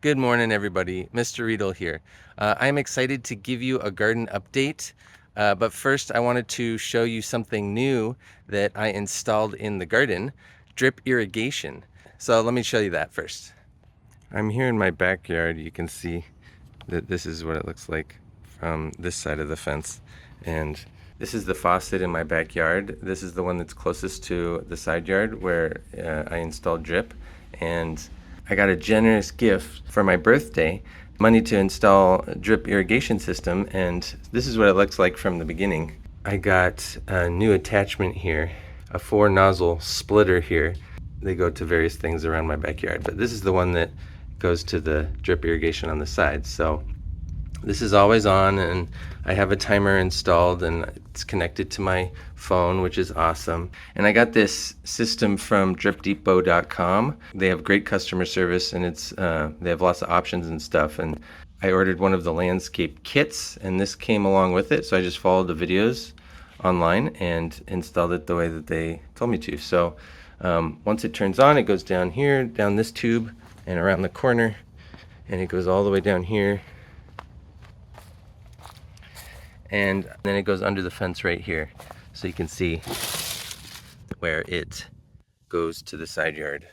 Good morning, everybody. Mr. Riedl here. I'm excited to give you a garden update, but first I wanted to show you something new that I installed in the garden, drip irrigation. So let me show you that first. I'm here in my backyard. You can see that this is what it looks like from this side of the fence. And this is the faucet in my backyard. This is the one that's closest to the side yard where I installed drip. And I got a generous gift for my birthday, money to install a drip irrigation system, and this is what it looks like from the beginning. I got a new attachment here, a 4 nozzle splitter here. They go to various things around my backyard, but this is the one that goes to the drip irrigation on the side. So this is always on, and I have a timer installed, and it's connected to my phone, which is awesome. And I got this system from dripdepot.com. They have great customer service, and they have lots of options and stuff. And I ordered one of the landscape kits, and this came along with it. So I just followed the videos online and installed it the way that they told me to. So once it turns on, it goes down here, down this tube, and around the corner, and it goes all the way down here. And then it goes under the fence right here, so you can see where it goes to the side yard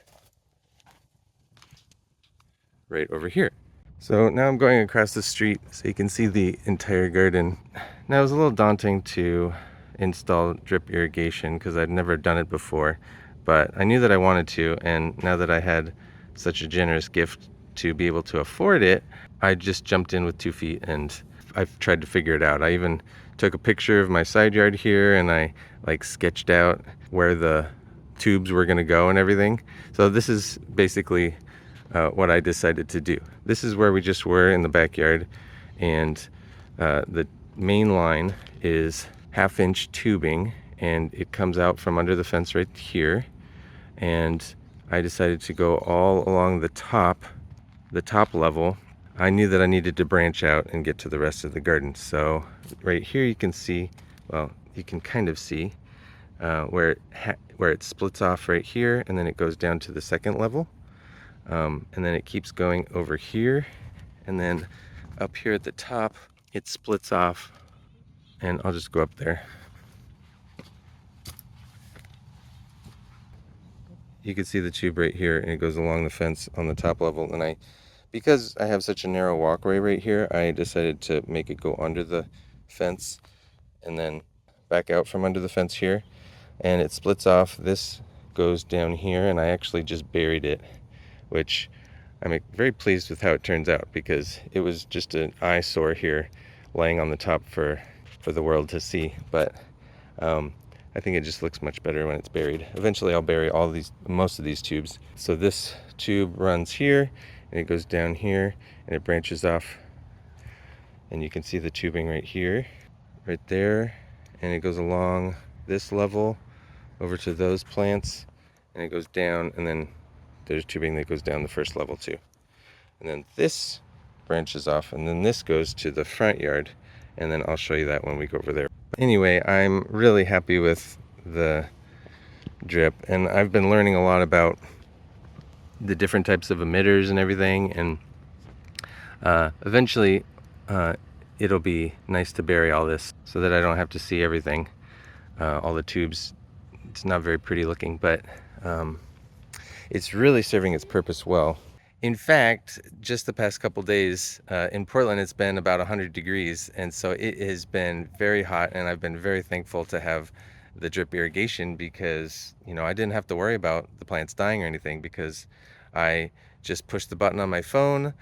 right over here. So now I'm going across the street so you can see the entire garden. Now it was a little daunting to install drip irrigation because I'd never done it before, but I knew that I wanted to, and now that I had such a generous gift to be able to afford it, I just jumped in with 2 feet and I've tried to figure it out. I even took a picture of my side yard here, and I sketched out where the tubes were going to go and everything. So this is basically what I decided to do. This is where we just were in the backyard, and the main line is 1/2-inch tubing, and it comes out from under the fence right here. And I decided to go all along the top level. I knew that I needed to branch out and get to the rest of the garden. So right here you can see, well, you can kind of see where it splits off right here, and then it goes down to the second level. And then it keeps going over here, and then up here at the top, it splits off, and I'll just go up there. You can see the tube right here, and it goes along the fence on the top level, and because I have such a narrow walkway right here, I decided to make it go under the fence and then back out from under the fence here, and it splits off. This goes down here, and I actually just buried it, which I'm very pleased with how it turns out, because it was just an eyesore here laying on the top for the world to see. But I think it just looks much better when it's buried. Eventually I'll bury most of these tubes. So this tube runs here, and it goes down here, and it branches off, and you can see the tubing right here, right there, and it goes along this level over to those plants, and it goes down, and then there's tubing that goes down the first level too. And then this branches off, and then this goes to the front yard, and then I'll show you that when we go over there. Anyway, I'm really happy with the drip, and I've been learning a lot about the different types of emitters and everything, and eventually it'll be nice to bury all this so that I don't have to see everything, all the tubes. It's not very pretty looking, but it's really serving its purpose well. In fact, just the past couple days in Portland, it's been about 100 degrees, and so it has been very hot, and I've been very thankful to have the drip irrigation, because I didn't have to worry about the plants dying or anything, because I just pushed the button on my phone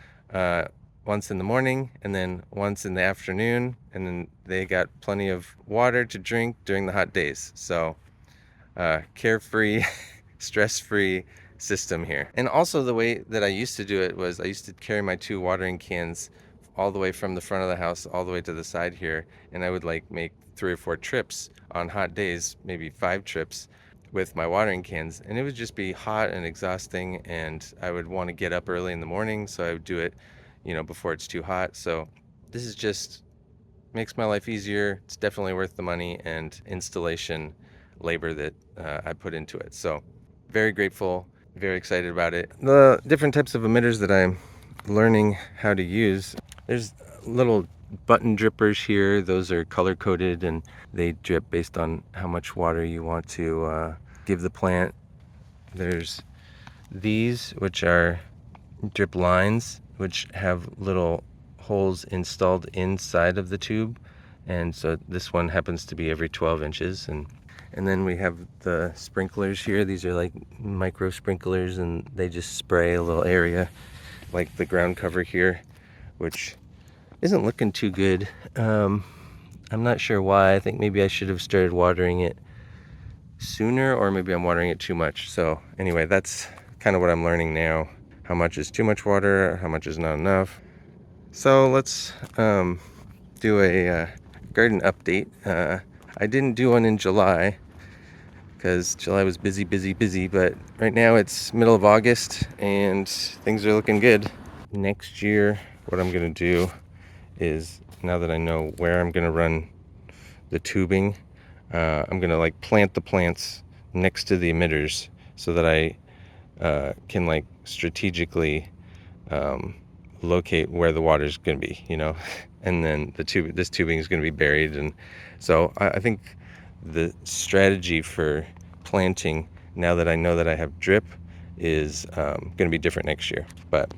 once in the morning and then once in the afternoon, and then they got plenty of water to drink during the hot days. So carefree, stress-free system here. And also, the way that I used to do it was I used to carry my 2 watering cans all the way from the front of the house all the way to the side here, and I would make 3 or 4 trips on hot days, maybe 5 trips with my watering cans, and it would just be hot and exhausting, and I would want to get up early in the morning, so I would do it before it's too hot. So this is just makes my life easier. It's definitely worth the money and installation labor that I put into it. So very grateful, very excited about it. The different types of emitters that I'm learning how to use. There's little button drippers here. Those are color coded and they drip based on how much water you want to give the plant. There's these, which are drip lines, which have little holes installed inside of the tube, and so this one happens to be every 12 inches. And then we have the sprinklers here. These are like micro sprinklers, and they just spray a little area like the ground cover here, which isn't looking too good. I'm not sure why. I think maybe I should have started watering it sooner, or maybe I'm watering it too much. So anyway, that's kind of what I'm learning now. How much is too much water, how much is not enough. So let's do a garden update. I didn't do one in July because July was busy, but right now it's middle of August and things are looking good. Next year, what I'm gonna do is, now that I know where I'm gonna run the tubing, I'm gonna like plant the plants next to the emitters so that I can like strategically locate where the water is going to be, and then this tubing is going to be buried. And so I think the strategy for planting, now that I know that I have drip, is going to be different next year. But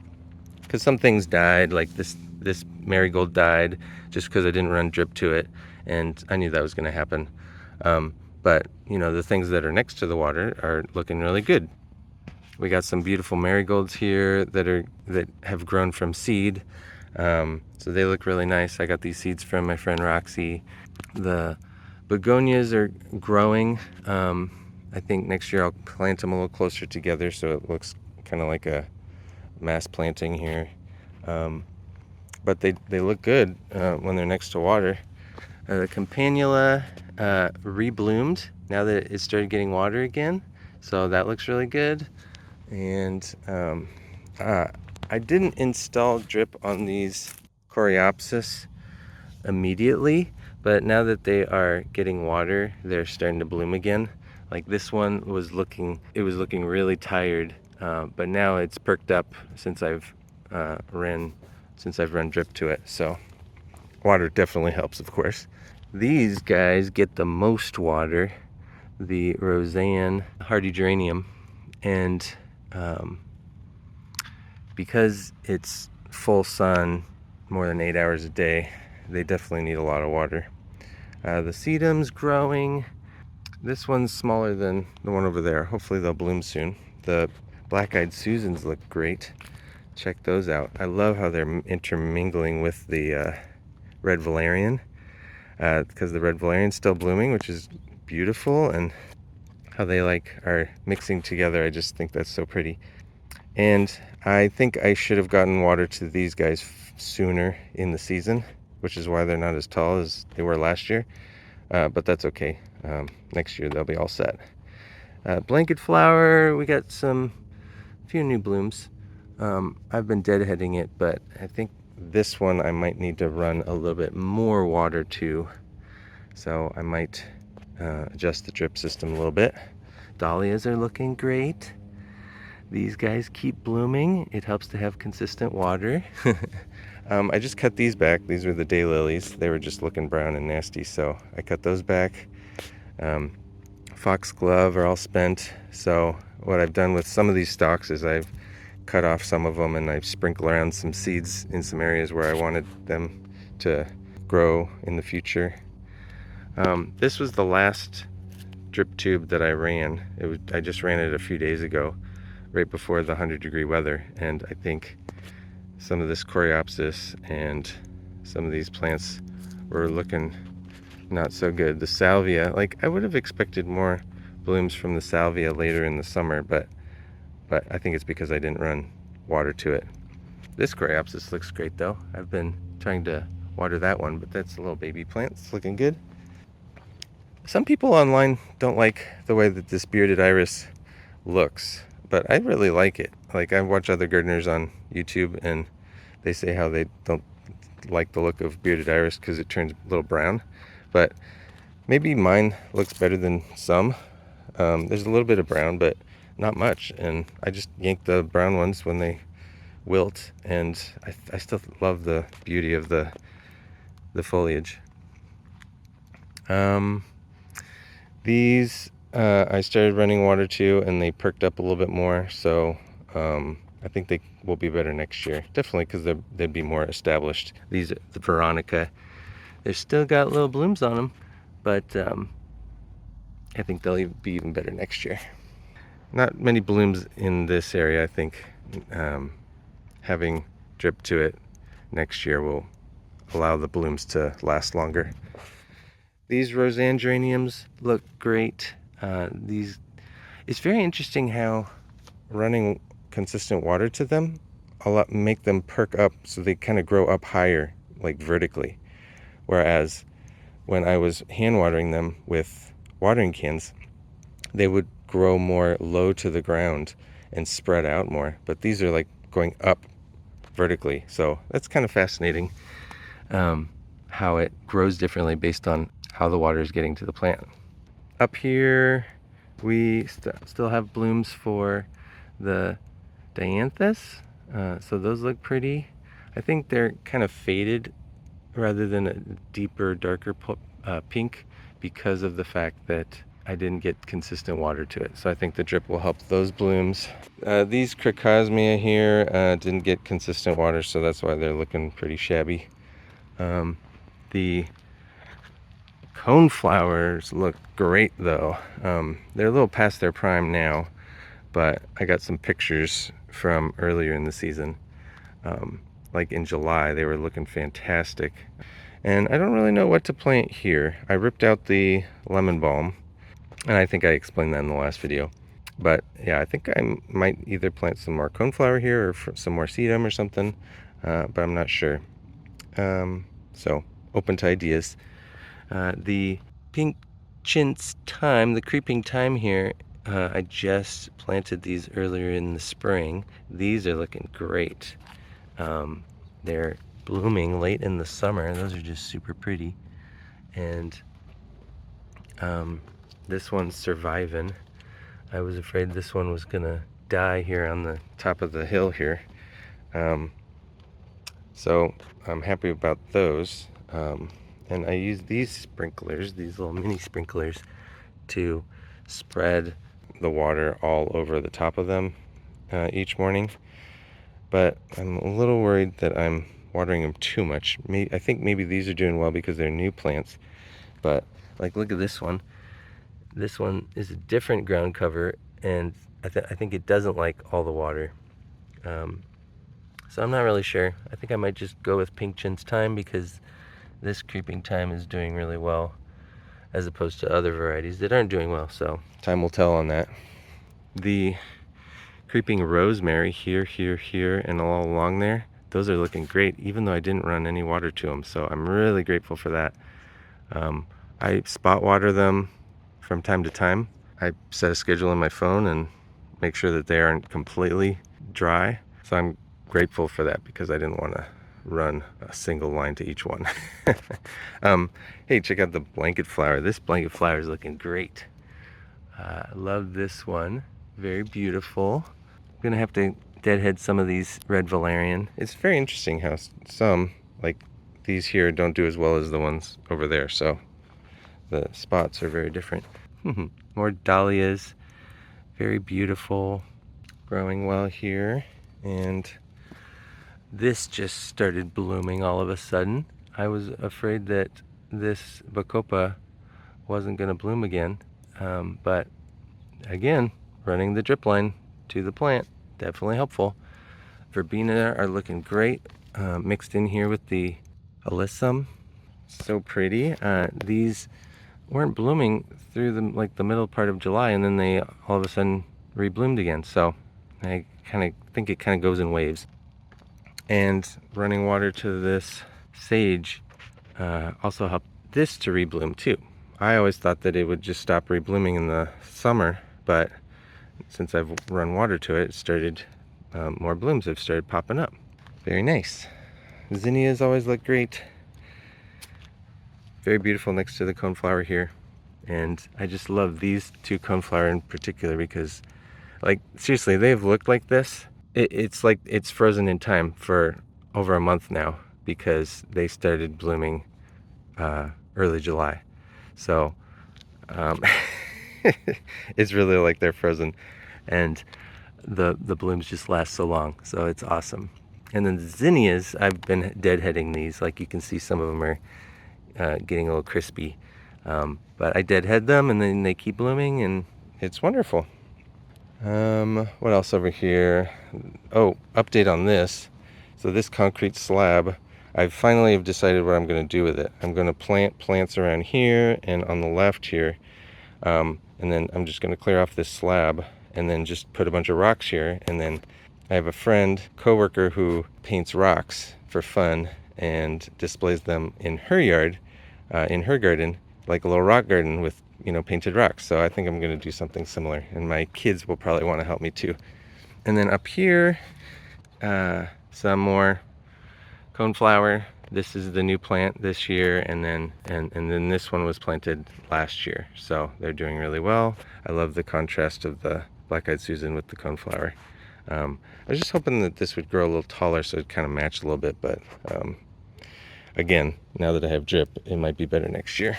because some things died, like this marigold died just because I didn't run drip to it, and I knew that was going to happen. But the things that are next to the water are looking really good. We got some beautiful marigolds here that have grown from seed, so they look really nice. I got these seeds from my friend Roxy. The begonias are growing. I think next year I'll plant them a little closer together so it looks kind of like a mass planting here. But they look good when they're next to water. The campanula rebloomed now that it started getting water again, so that looks really good. And I didn't install drip on these coreopsis immediately, but now that they are getting water, they're starting to bloom again. Like this one was looking really tired, but now it's perked up since I've run drip to it. So water definitely helps, of course. These guys get the most water, the Roseanne hardy geranium, and because it's full sun more than 8 hours a day, they definitely need a lot of water. The sedum's growing. This one's smaller than the one over there. Hopefully they'll bloom soon. The black-eyed Susans look great. Check those out. I love how they're intermingling with the red valerian, because the red valerian's still blooming, which is beautiful, and how they are mixing together. I just think that's so pretty. And I think I should have gotten water to these guys sooner in the season, which is why they're not as tall as they were last year. But that's okay. Next year they'll be all set. Blanket flower, we got a few new blooms. I've been deadheading it, but I think this one I might need to run a little bit more water to. So I might adjust the drip system a little bit. Dahlias are looking great. These guys keep blooming. It helps to have consistent water. I just cut these back. These were the daylilies. They were just looking brown and nasty, so I cut those back. Foxglove are all spent. So what I've done with some of these stalks is I've cut off some of them and I've sprinkled around some seeds in some areas where I wanted them to grow in the future. This was the last drip tube that I ran. I just ran it a few days ago, right before the 100-degree weather, and I think some of this coreopsis and some of these plants were looking not so good. The salvia, I would have expected more blooms from the salvia later in the summer, but I think it's because I didn't run water to it. This coreopsis looks great though. I've been trying to water that one, but that's a little baby plant. It's looking good. Some people online don't like the way that this bearded iris looks, but I really like it. I watch other gardeners on YouTube and they say how they don't like the look of bearded iris because it turns a little brown, but maybe mine looks better than some. There's a little bit of brown, but not much, and I just yank the brown ones when they wilt, and I still love the beauty of the foliage. These I started running water to, and they perked up a little bit more, so I think they will be better next year. Definitely, because they'd be more established. These, the Veronica, they've still got little blooms on them, but I think they'll be even better next year. Not many blooms in this area. I think having drip to it next year will allow the blooms to last longer. These Roseanne geraniums look great. It's very interesting how running consistent water to them make them perk up, so they kind of grow up higher, like vertically. Whereas when I was hand watering them with watering cans, they would grow more low to the ground and spread out more. But these are like going up vertically, so that's kind of fascinating, how it grows differently based on how the water is getting to the plant. Up here we still have blooms for the dianthus, so those look pretty. I think they're kind of faded rather than a deeper, darker pink, because of the fact that I didn't get consistent water to it. So I think the drip will help those blooms. These crocosmia here didn't get consistent water, so that's why they're looking pretty shabby. The coneflowers look great though. They're a little past their prime now, but I got some pictures from earlier in the season. Like in July, they were looking fantastic. And I don't really know what to plant here. I ripped out the lemon balm, and I think I explained that in the last video. But yeah, I think I might either plant some more coneflower here or some more sedum or something, but I'm not sure. So open to ideas. The pink chintz thyme, the creeping thyme here, I just planted these earlier in the spring. These are looking great. They're blooming late in the summer. Those are just super pretty. And this one's surviving. I was afraid this one was gonna die here on the top of the hill here. So I'm happy about those. And I use these sprinklers, these little mini sprinklers, to spread the water all over the top of them each morning. But I'm a little worried that I'm watering them too much. I think maybe these are doing well because they're new plants. But like, look at this one. This one is a different ground cover, and I think it doesn't like all the water. So I'm not really sure. I think I might just go with pink chintz thyme, because this creeping thyme is doing really well, as opposed to other varieties that aren't doing well. So time will tell on that. The creeping rosemary here, and all along there, those are looking great, even though I didn't run any water to them. So I'm really grateful for that. I spot water them from time to time. I set a schedule on my phone and make sure that they aren't completely dry. So I'm grateful for that, because I didn't want to run a single line to each one. Hey, check out the blanket flower. This blanket flower is looking great. I love this one. Very beautiful. I'm gonna have to deadhead some of these red valerian. It's very interesting how some, like these here, don't do as well as the ones over there. So the spots are very different. More dahlias, very beautiful, growing well here. And this just started blooming all of a sudden. I was afraid that this bacopa wasn't going to bloom again, but again, running the drip line to the plant, definitely helpful. Verbena are looking great, mixed in here with the alyssum. So pretty. These weren't blooming through the middle part of July, and then they all of a sudden rebloomed again. So I kind of think it kind of goes in waves. And running water to this sage also helped this to rebloom too. I always thought that it would just stop reblooming in the summer, but since I've run water to it, it started, more blooms have started popping up. Very nice. Zinnias always look great. Very beautiful next to the coneflower here. And I just love these two coneflower in particular, because, like, seriously, they've looked like this It's like it's frozen in time for over a month now because they started blooming early July. So um, it's really like they're frozen, and the blooms just last so long. So it's awesome. And then the zinnias, I've been deadheading these. Like you can see, some of them are getting a little crispy. But I deadhead them, and then they keep blooming, and it's wonderful. What else over here? Oh, update on this. So this concrete slab, I finally have decided what I'm going to do with it. I'm going to plant plants around here and on the left here. And then I'm just going to clear off this slab and then just put a bunch of rocks here. And then I have a friend, coworker, who paints rocks for fun and displays them in her yard, in her garden, like a little rock garden with, you know, painted rocks. So I think I'm going to do something similar, and my kids will probably want to help me too. And then up here, some more coneflower. This is the new plant this year, and then this one was planted last year. So they're doing really well. I love the contrast of the black-eyed Susan with the coneflower. I was just hoping that this would grow a little taller so it kind of matched a little bit, but again, now that I have drip, it might be better next year.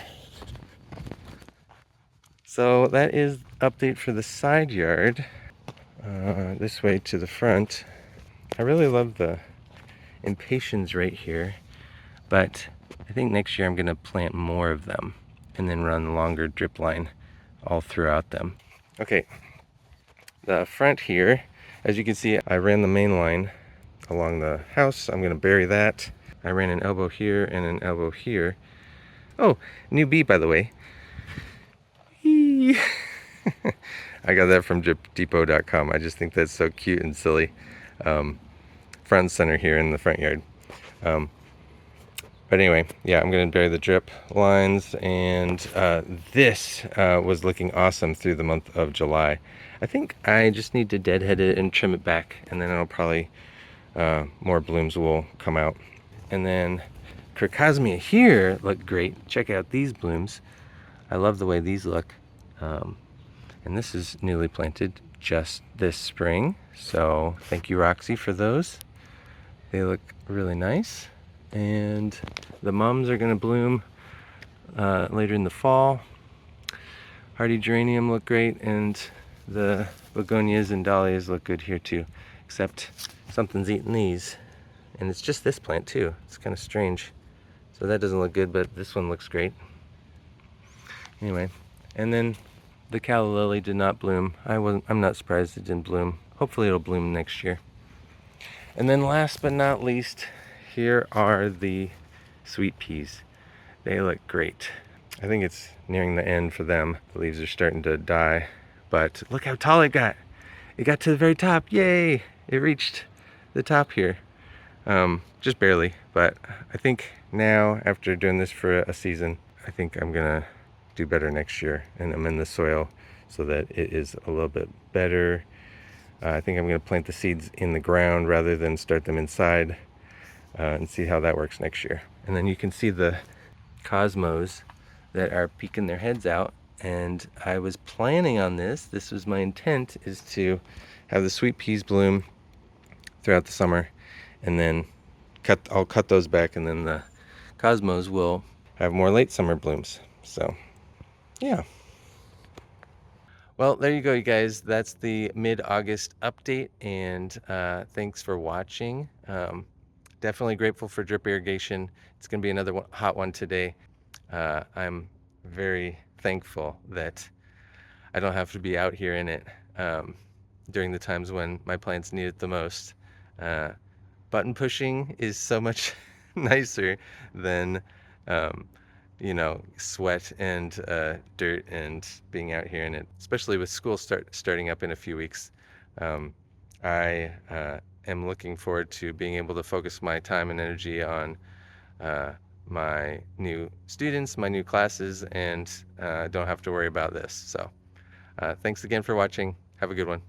So that is update for the side yard. This way to the front. I really love the impatiens right here, but I think next year I'm going to plant more of them and then run longer drip line all throughout them. Okay, the front here, as you can see, I ran the main line along the house. I'm going to bury that. I ran an elbow here and an elbow here. Oh, new bee, by the way. I got that from dripdepot.com. I just think that's so cute and silly. Front and center here in the front yard. But anyway, yeah, I'm going to bury the drip lines, and this was looking awesome through the month of July. I think I just need to deadhead it and trim it back, and then it'll probably, more blooms will come out. And then Crocosmia here look great. Check out these blooms. I love the way these look. And this is newly planted just this spring. So thank you, Roxy, for those. They look really nice. And the mums are going to bloom later in the fall. Hardy geranium look great, and the begonias and dahlias look good here too, except something's eating these. And it's just this plant too. It's kind of strange. So that doesn't look good, but this one looks great. Anyway, and then the calla lily did not bloom. I'm not surprised it didn't bloom. Hopefully it'll bloom next year. And then last but not least, here are the sweet peas. They look great. I think it's nearing the end for them. The leaves are starting to die, but look how tall it got. It got to the very top. Yay! It reached the top here. Just barely, but I think now, after doing this for a season, I think I'm gonna do better next year and amend the soil so that it is a little bit better. I think I'm gonna plant the seeds in the ground rather than start them inside, and see how that works next year. And then you can see the cosmos that are peeking their heads out, and I was planning on this was my intent, is to have the sweet peas bloom throughout the summer, and then I'll cut those back, and then the cosmos will have more late summer blooms. So yeah. Well, there you go, you guys. That's the mid-August update, and thanks for watching. Definitely grateful for drip irrigation. It's going to be another hot one today. I'm very thankful that I don't have to be out here in it during the times when my plants need it the most. Button pushing is so much nicer than you know, sweat and dirt and being out here in it, especially with school starting up in a few weeks. I am looking forward to being able to focus my time and energy on my new students, my new classes, and don't have to worry about this. So thanks again for watching. Have a good one.